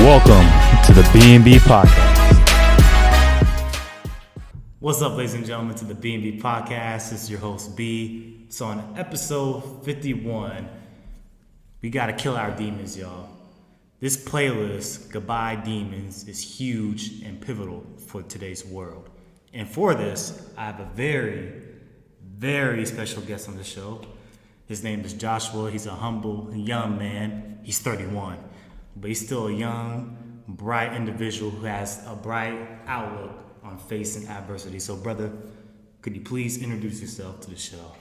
Welcome to the B&B Podcast. What's up, ladies and gentlemen, to the B&B Podcast. This is your host, B. So on episode 51, we got to kill our demons, y'all. This playlist, Goodbye Demons, is huge and pivotal for today's world. And for this, I have a very, very special guest on the show. His name is Joshua. He's a humble, young man. He's 31, but he's still a young, bright individual who has a bright outlook on facing adversity. So, brother, could you please introduce yourself to the show?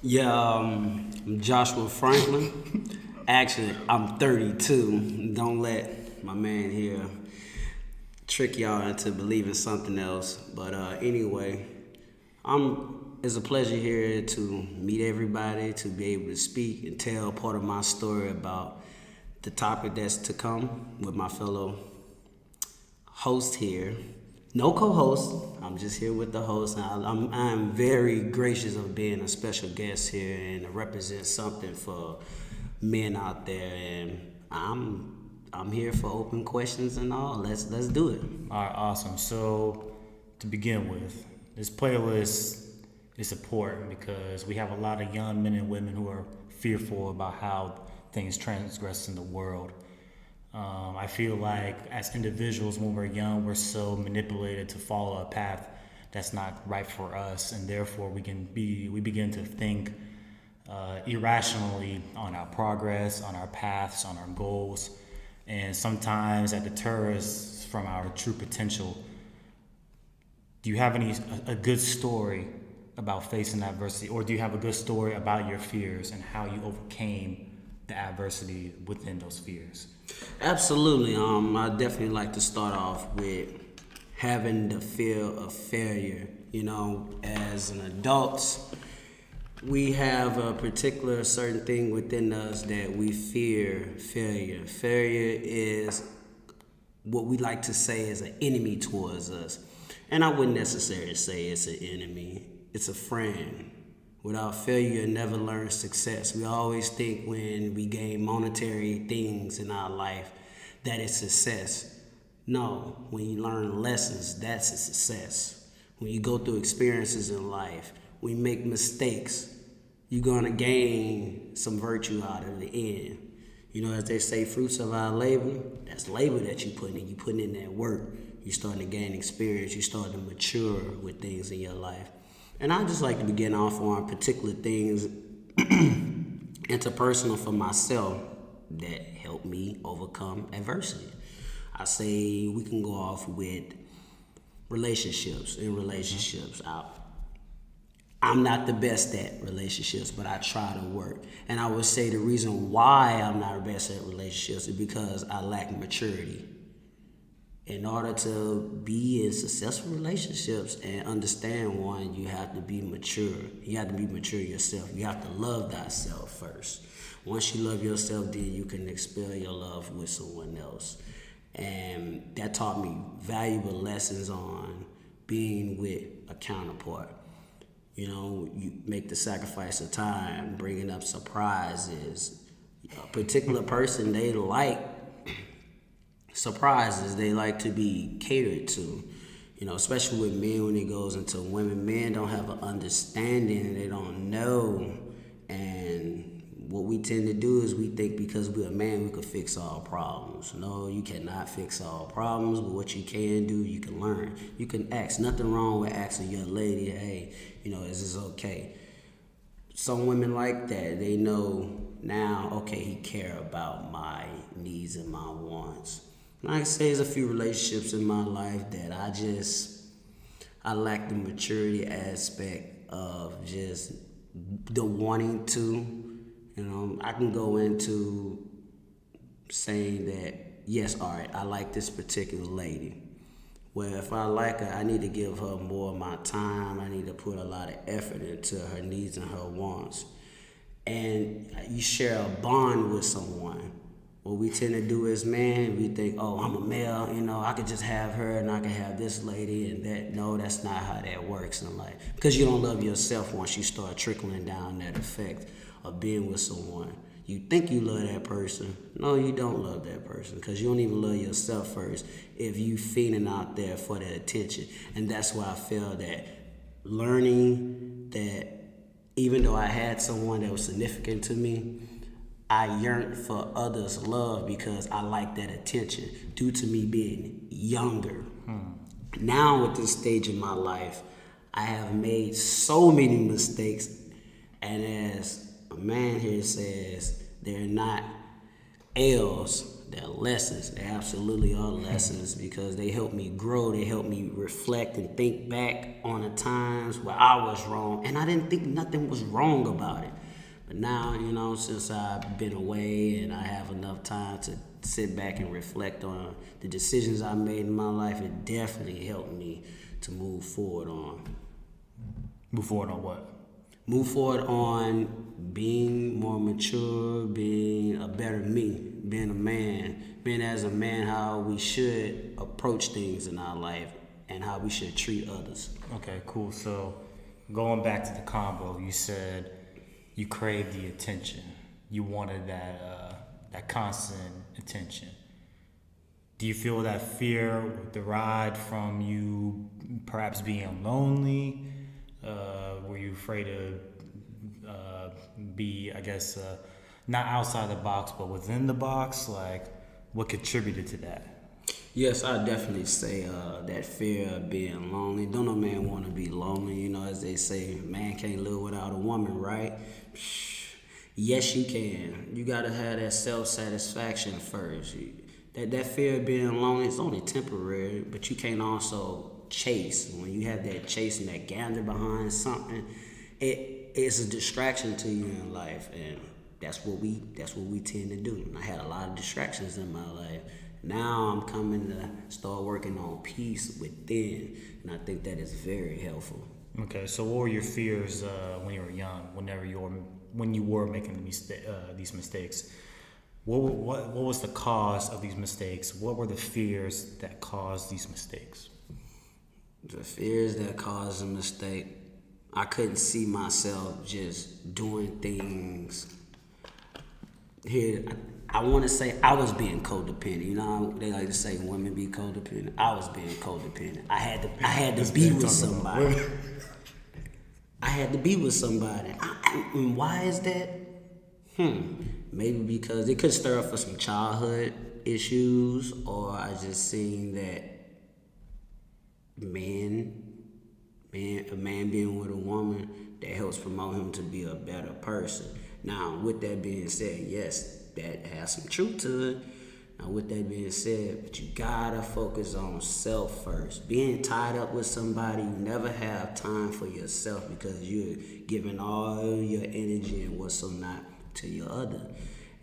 Yeah, I'm Joshua Franklin. Actually, I'm 32. Don't let my man here trick y'all into believing something else. But anyway, it's a pleasure here to meet everybody, to be able to speak and tell part of my story about the topic that's to come with my fellow host here. No co-host, I'm just here with the host. I'm very gracious of being a special guest here and to represent something for men out there. And I'm here for open questions and all. Let's do it. All right, awesome. So to begin with, this playlist is important because we have a lot of young men and women who are fearful about how things transgress in the world. I feel like as individuals, when we're young, we're so manipulated to follow a path that's not right for us, and therefore we begin to think irrationally on our progress, on our paths, on our goals, and sometimes that deters us from our true potential. Do you have a good story about facing adversity, or do you have a good story about your fears and how you overcame the adversity within those fears? Absolutely. I definitely like to start off with having the fear of failure. You know, as an adult, we have a particular certain thing within us that we fear failure. Failure is what we like to say is an enemy towards us. And I wouldn't necessarily say it's an enemy. It's a friend. Without failure, you'll never learn success. We always think when we gain monetary things in our life that it's success. No, when you learn lessons, that's a success. When you go through experiences in life, when you make mistakes, you're going to gain some virtue out of the end. You know, as they say, fruits of our labor, that's labor that you're putting in. You're putting in that work. You're starting to gain experience. You're starting to mature with things in your life. And I just like to begin off on particular things interpersonal for myself that helped me overcome adversity. I say we can go off with relationships. I'm not the best at relationships, but I try to work. And I would say the reason why I'm not the best at relationships is because I lack maturity. In order to be in successful relationships and understand one, you have to be mature. You have to be mature yourself. You have to love thyself first. Once you love yourself, then you can expel your love with someone else. And that taught me valuable lessons on being with a counterpart. You know, you make the sacrifice of time, bringing up surprises. A particular person, they like surprises. They like to be catered to, you know, especially with men when it goes into women. Men don't have an understanding and they don't know. And what we tend to do is we think because we're a man, we could fix all problems. No, you cannot fix all problems, but what you can do, you can learn. You can ask. Nothing wrong with asking your lady, hey, you know, is this okay? Some women like that. They know now, okay, he care about my needs and my wants. Like I say, there's a few relationships in my life that I lack the maturity aspect of just the wanting to. You know, I can go into saying that, yes, all right, I like this particular lady. Well, if I like her, I need to give her more of my time. I need to put a lot of effort into her needs and her wants. And you share a bond with someone. What we tend to do as men, we think, oh, I'm a male, you know, I could just have her and I can have this lady and that. No, that's not how that works in life. Because you don't love yourself once you start trickling down that effect of being with someone. You think you love that person. No, you don't love that person because you don't even love yourself first if you feeding out there for the attention. And that's why I feel that learning that even though I had someone that was significant to me, I yearned for others' love because I like that attention due to me being younger. Now at this stage in my life, I have made so many mistakes, and as a man here says, they're not L's, they're lessons. They absolutely are lessons because they help me grow. They help me reflect and think back on the times where I was wrong, and I didn't think nothing was wrong about it. But now, since I've been away and I have enough time to sit back and reflect on the decisions I made in my life, it definitely helped me to move forward on. Move forward on what? Move forward on being more mature, being a better me, being a man, being as a man how we should approach things in our life and how we should treat others. Okay, cool. So going back to the combo, you said you craved the attention. You wanted that constant attention. Do you feel that fear derived from you perhaps being lonely? Were you afraid to be, not outside the box, but within the box? Like, what contributed to that? Yes, I definitely say that fear of being lonely. Don't no man want to be lonely. As they say, man can't live without a woman, right? Yes, you can. You got to have that self-satisfaction first. That fear of being lonely is only temporary, but you can't also chase. When you have that chase and that gander behind something, it's a distraction to you in life, and that's what we tend to do. I had a lot of distractions in my life. Now I'm coming to start working on peace within, and I think that is very helpful. Okay, so what were your fears when you were young? When you were making these mistakes? What was the cause of these mistakes? What were the fears that caused these mistakes? The fears that caused a mistake, I couldn't see myself just doing things. Here, I want to say I was being codependent. They like to say women be codependent. I was being codependent. I had to be with somebody. I had to be with somebody. And why is that? Maybe because it could stir up for some childhood issues, or I just seen that a man being with a woman, that helps promote him to be a better person. Now, with that being said, yes, that has some truth to it. Now, with that being said, but you gotta focus on self first. Being tied up with somebody, you never have time for yourself because you're giving all your energy and what's so not to your other.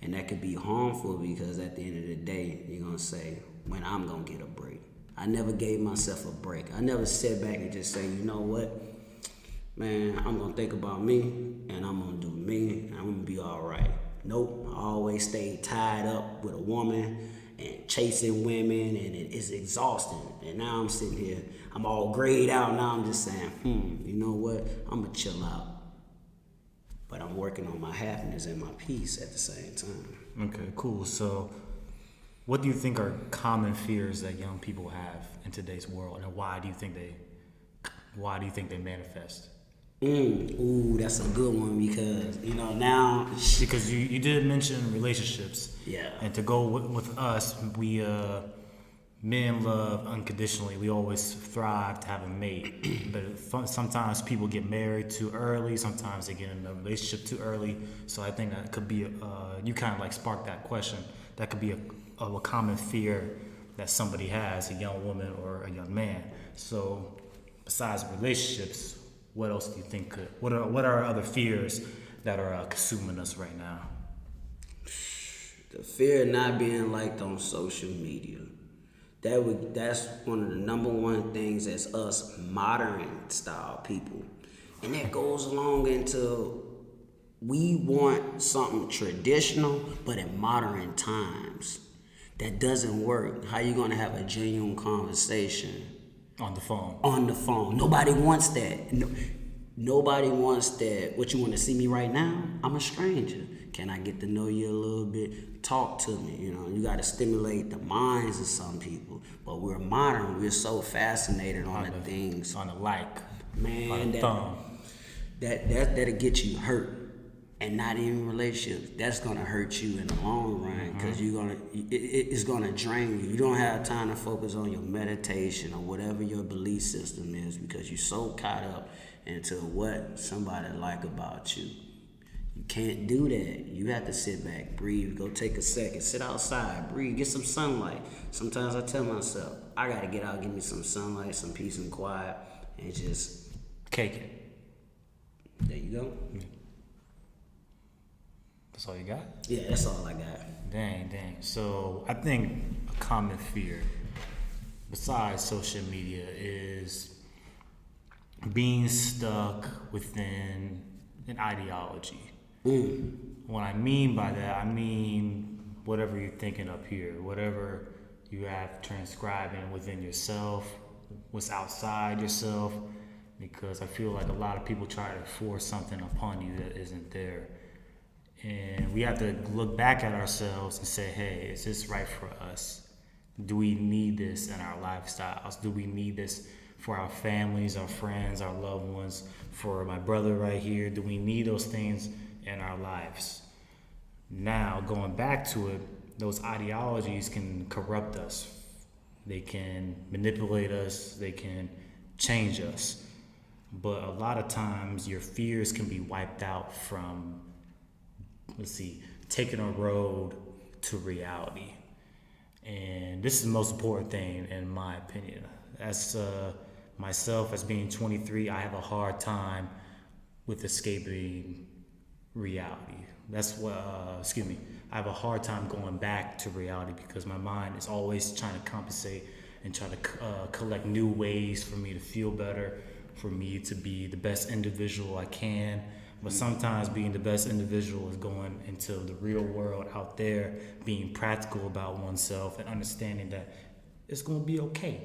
And that could be harmful because at the end of the day, you're gonna say, when I'm gonna get a break. I never gave myself a break. I never sat back and just say, you know what, man, I'm gonna think about me and I'm gonna do me and I'm gonna be all right. Nope, I always stayed tied up with a woman and chasing women, and it's exhausting. And now I'm sitting here, I'm all grayed out. Now I'm just saying, you know what, I'm gonna chill out. But I'm working on my happiness and my peace at the same time. Okay, cool. So what do you think are common fears that young people have in today's world, and why do you think they manifest? Ooh, that's a good one because, now... Because you did mention relationships. Yeah. And to go with us, we men love unconditionally. We always thrive to have a mate. But sometimes people get married too early. Sometimes they get in a relationship too early. So I think that could be, you kind of like sparked that question. That could be a common fear that somebody has, a young woman or a young man. So besides relationships, what else do you think what are other fears that are consuming us right now? The fear of not being liked on social media. That's one of the number one things as us modern style people. And that goes along into we want something traditional, but in modern times. That doesn't work. How you gonna have a genuine conversation? On the phone. On the phone. Nobody wants that. Nobody wants that. What, you want to see me right now? I'm a stranger. Can I get to know you a little bit? Talk to me. You got to stimulate the minds of some people. But we're modern. We're so fascinated on the things. On the like. Man, on the thumb. That'll get you hurt. And not even relationships. That's gonna hurt you in the long run because it's gonna drain you. You don't have time to focus on your meditation or whatever your belief system is because you're so caught up into what somebody like about you. You can't do that. You have to sit back, breathe, go take a second, sit outside, breathe, get some sunlight. Sometimes I tell myself, I gotta get out, give me some sunlight, some peace and quiet, and just cake it. There you go. That's all you got? Yeah, that's all I got. Dang. So I think a common fear, besides social media, is being stuck within an ideology. What I mean by that, I mean whatever you're thinking up here, whatever you have transcribing within yourself, what's outside yourself, because I feel like a lot of people try to force something upon you that isn't there. And we have to look back at ourselves and say, hey, is this right for us? Do we need this in our lifestyles? Do we need this for our families, our friends, our loved ones, for my brother right here? Do we need those things in our lives? Now, going back to it, those ideologies can corrupt us. They can manipulate us. They can change us. But a lot of times, your fears can be wiped out from taking a road to reality. And this is the most important thing in my opinion. As myself, as being 23, I have a hard time with escaping reality. I have a hard time going back to reality because my mind is always trying to compensate and try to collect new ways for me to feel better, for me to be the best individual I can. But sometimes being the best individual is going into the real world out there, being practical about oneself and understanding that it's going to be okay.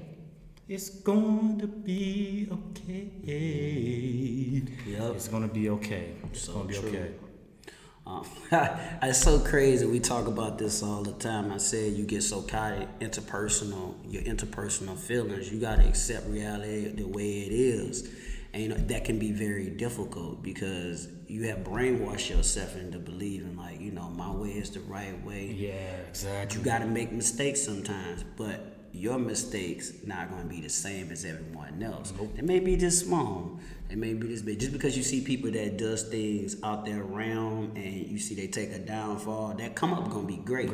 It's going to be okay. Yep. It's going to be okay. It's going to be okay. It's so crazy. We talk about this all the time. I said you get so caught in your interpersonal feelings. You got to accept reality the way it is. And that can be very difficult because you have brainwashed yourself into believing like, my way is the right way. Yeah, exactly. You got to make mistakes sometimes, but your mistakes not going to be the same as everyone else. Nope. They may be this small. They may be this big. Just because you see people that does things out there around and you see they take a downfall, that come up going to be great.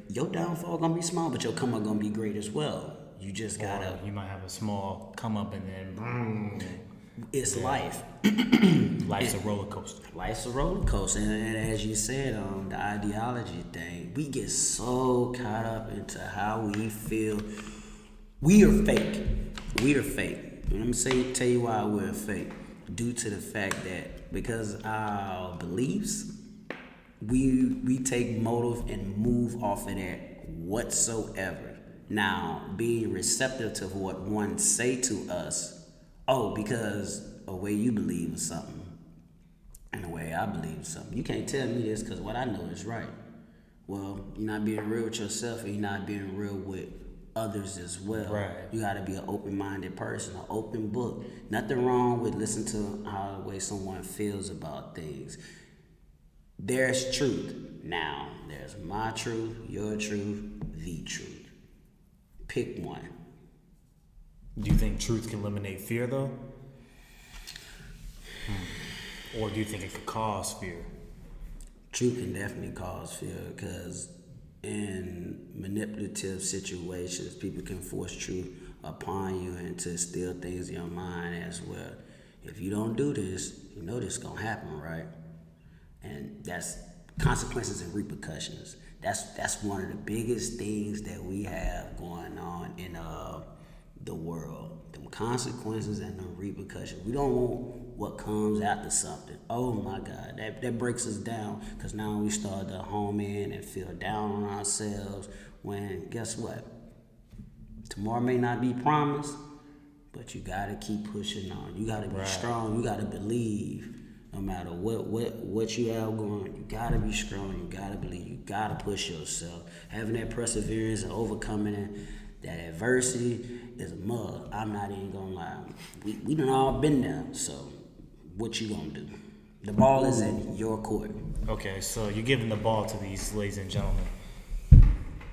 Your downfall going to be small, but your come up going to be great as well. You just got to... You might have a small come up and then... boom. It's life. Life's a roller coaster. Life's a roller coaster. And as you said, the ideology thing, we get so caught up into how we feel. We are fake. Let me tell you why we're fake. Due to the fact that because our beliefs, we take motive and move off of that whatsoever. Now, being receptive to what one say to us, because a way you believe in something and the way I believe in something. You can't tell me this because what I know is right. Well, you're not being real with yourself and you're not being real with others as well. Right. You got to be an open-minded person, an open book. Nothing wrong with listening to how the way someone feels about things. There's truth. Now, there's my truth, your truth, the truth. Pick one. Do you think truth can eliminate fear, though? Or do you think it could cause fear? Truth can definitely cause fear because in manipulative situations, people can force truth upon you and to steal things in your mind as well. If you don't do this, you know this is going to happen, right? And that's consequences and repercussions. That's one of the biggest things that we have going on in the world. The consequences and the repercussions. We don't want what comes after something. Oh my God, that breaks us down because now we start to home in and feel down on ourselves when, guess what? Tomorrow may not be promised, but you got to keep pushing on. You got to be strong. You got to believe. No matter what you have going, you gotta be strong. You gotta believe. You gotta push yourself. Having that perseverance and overcoming it, that adversity is a mug. I'm not even gonna lie. We done all been there. So, what you gonna do? The ball is in your court. Okay, so you're giving the ball to these ladies and gentlemen.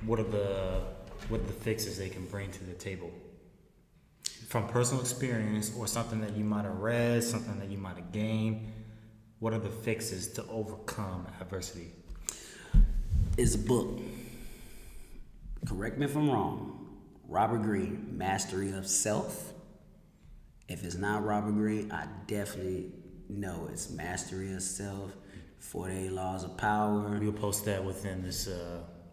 What are the fixes they can bring to the table? From personal experience or something that you might have read, something that you might have gained, what are the fixes to overcome adversity? It's a book. Correct me if I'm wrong. Robert Greene, Mastery of Self. If it's not Robert Greene, I definitely know it's Mastery of Self, 48 Laws of Power. We'll post that within this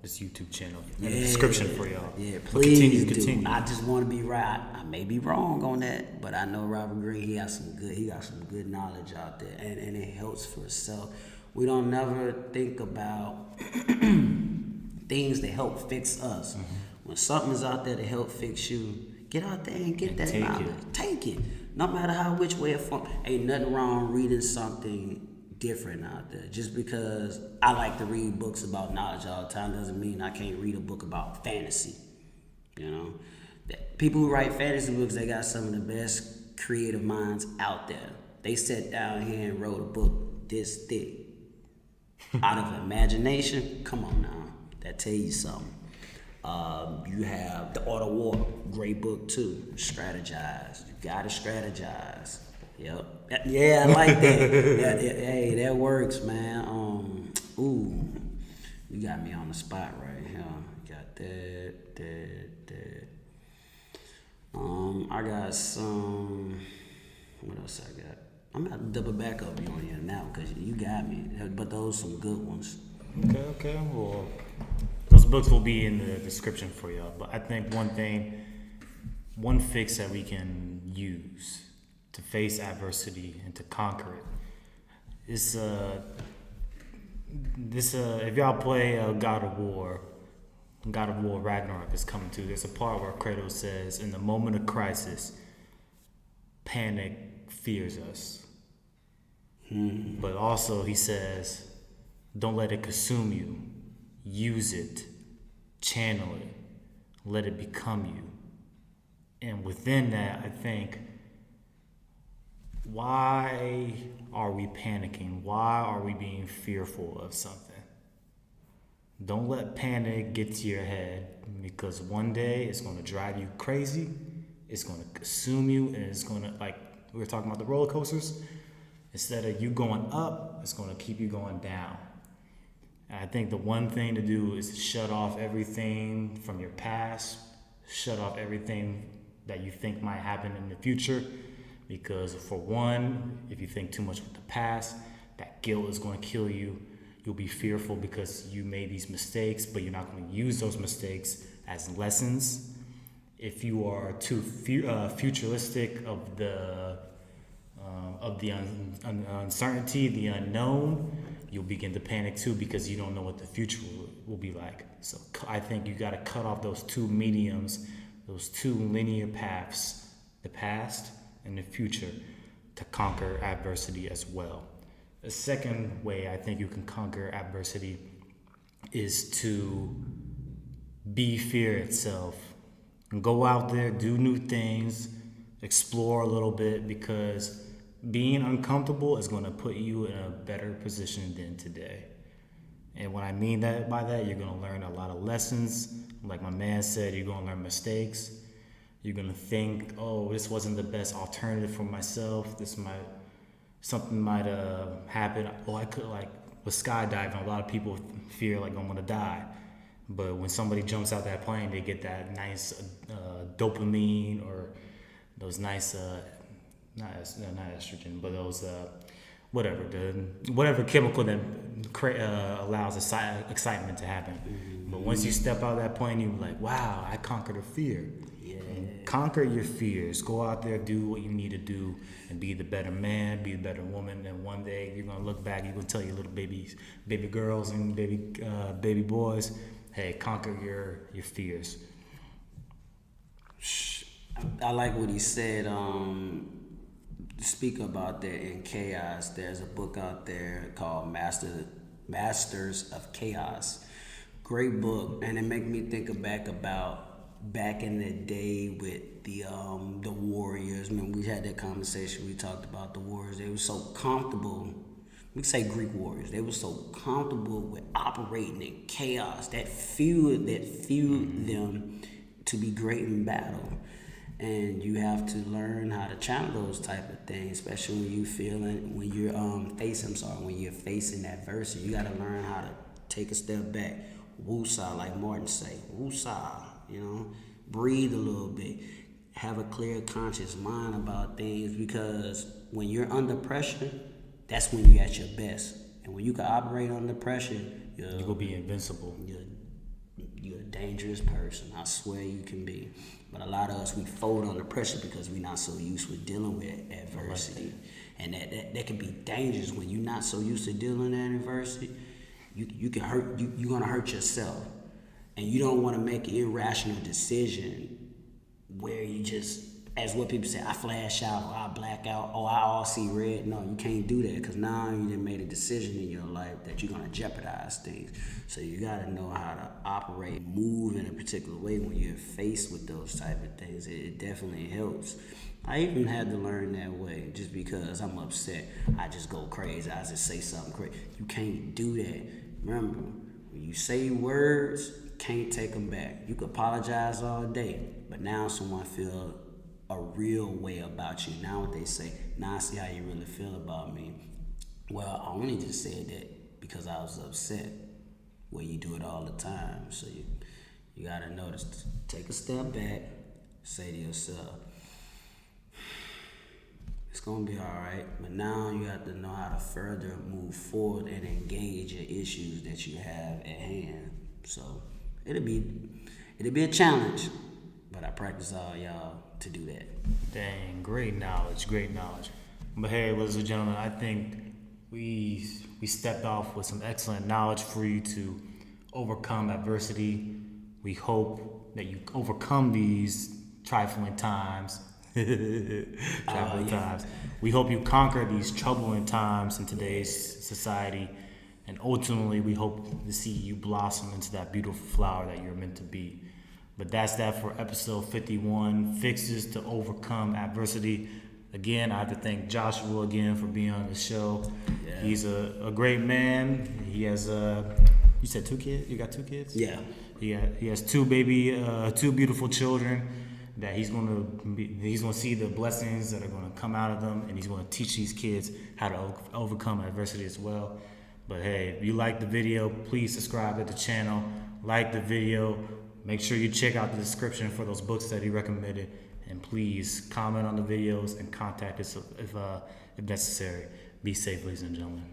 YouTube channel in the description for y'all. Yeah, But please continue. do. I just want to be right. I may be wrong on that, but I know Robert Greene. He got some good knowledge out there, and it helps for self. We don't never think about things that help fix us. Mm-hmm. When something's out there to help fix you, get out there and get that knowledge. Take it. No matter which way it forms. Ain't nothing wrong reading something different out there. Just because I like to read books about knowledge all the time doesn't mean I can't read a book about fantasy. You know, people who write fantasy books, they got some of the best creative minds out there. They sat down here and wrote a book this thick out of imagination. Come on now, that tell you something. You have The Art of War, great book too. Strategize. You gotta strategize. Yep. Yeah, I like that. Hey, that works, man. Ooh, you got me on the spot right here. Got that. I got some. What else I got? I'm gonna double back up on you now because you got me. But those some good ones. Okay. Well, those books will be in the description for y'all. But I think one fix that we can use to face adversity and to conquer it is if y'all play God of War Ragnarok is coming to. There's a part where Kratos says, in the moment of crisis, panic fears us. But also he says, don't let it consume you. Use it. Channel it. Let it become you. And within that, I think, why are we panicking? Why are we being fearful of something? Don't let panic get to your head, because one day it's going to drive you crazy. It's going to consume you, and it's going to, like we were talking about the roller coasters, instead of you going up, it's going to keep you going down. And I think the one thing to do is shut off everything from your past, shut off everything that you think might happen in the future. Because for one, if you think too much with the past, that guilt is going to kill you. You'll be fearful because you made these mistakes, but you're not going to use those mistakes as lessons. If you are too futuristic of the uncertainty, the unknown, you'll begin to panic too because you don't know what the future will be like. So I think you got to cut off those two mediums, those two linear paths, the past and the future, to conquer adversity as well. The second way I think you can conquer adversity is to be fear itself. And go out there, do new things, explore a little bit, because being uncomfortable is going to put you in a better position than today. And what I mean by that, you're going to learn a lot of lessons. Like my man said, you're going to learn mistakes. You're going to think, oh, this wasn't the best alternative for myself. Something might happen. Oh, I could, like with skydiving, a lot of people fear like I'm going to die. But when somebody jumps out that plane, they get that nice dopamine, or those nice, not estrogen, but those, whatever chemical that allows excitement to happen. Mm-hmm. But once you step out of that plane, you're like, wow, I conquered a fear. Yeah. And conquer your fears. Go out there, do what you need to do, and be the better man, be the better woman. And one day you're gonna look back, you're gonna tell your little baby girls and baby boys, hey, conquer your fears. I like what he said. speak about that in chaos. There's a book out there called Masters of Chaos. Great book, and it made me think about back in the day with the warriors. I mean, we had that conversation. We talked about the warriors. They were so comfortable. We say Greek warriors. They were so comfortable with operating in chaos that fueled them to be great in battle. And you have to learn how to channel those type of things, especially when you're facing adversity. You got to learn how to take a step back. Woosah, like Martin say. Woosah, breathe a little bit. Have a clear, conscious mind about things, because when you're under pressure, that's when you're at your best. And when you can operate under pressure, you're going to be invincible. You're a dangerous person. I swear you can be. But a lot of us, we fold under pressure because we're not so used with dealing with adversity. And that can be dangerous when you're not so used to dealing with adversity. You can hurt, you're going to hurt yourself. And you don't want to make an irrational decision where you just, as what people say, I flash out, or I black out, or I all see red. No, you can't do that, because now you done made a decision in your life that you're going to jeopardize things. So you got to know how to operate, move in a particular way when you're faced with those type of things. It definitely helps. I even had to learn that way. Just because I'm upset, I just go crazy. I just say something crazy. You can't do that. Remember, when you say words, you can't take them back. You can apologize all day, but now someone feel a real way about you. Now what they say, now I see how you really feel about me. Well, I only just said that because I was upset. Well, you do it all the time. So you got to notice, take a step back, say to yourself, it's going to be all right. But now you have to know how to further move forward and engage your issues that you have at hand. So it'll be a challenge, but I practice all y'all to do that. Dang, great knowledge. But hey, ladies and gentlemen, I think we stepped off with some excellent knowledge for you to overcome adversity. We hope that you overcome these trifling times. Times. We hope you conquer these troubling times in today's society, and ultimately we hope to see you blossom into that beautiful flower that you're meant to be. But that's that for episode 51, Fixes to Overcome Adversity. Again, I have to thank Joshua again for being on the show. Yeah. He's a great man. He has you said 2 kids? You got 2 kids? Yeah. He has 2 beautiful children that he's gonna see the blessings that are gonna come out of them, and he's gonna teach these kids how to overcome adversity as well. But hey, if you like the video, please subscribe to the channel, like the video, make sure you check out the description for those books that he recommended, and please comment on the videos and contact us if necessary. Be safe, ladies and gentlemen.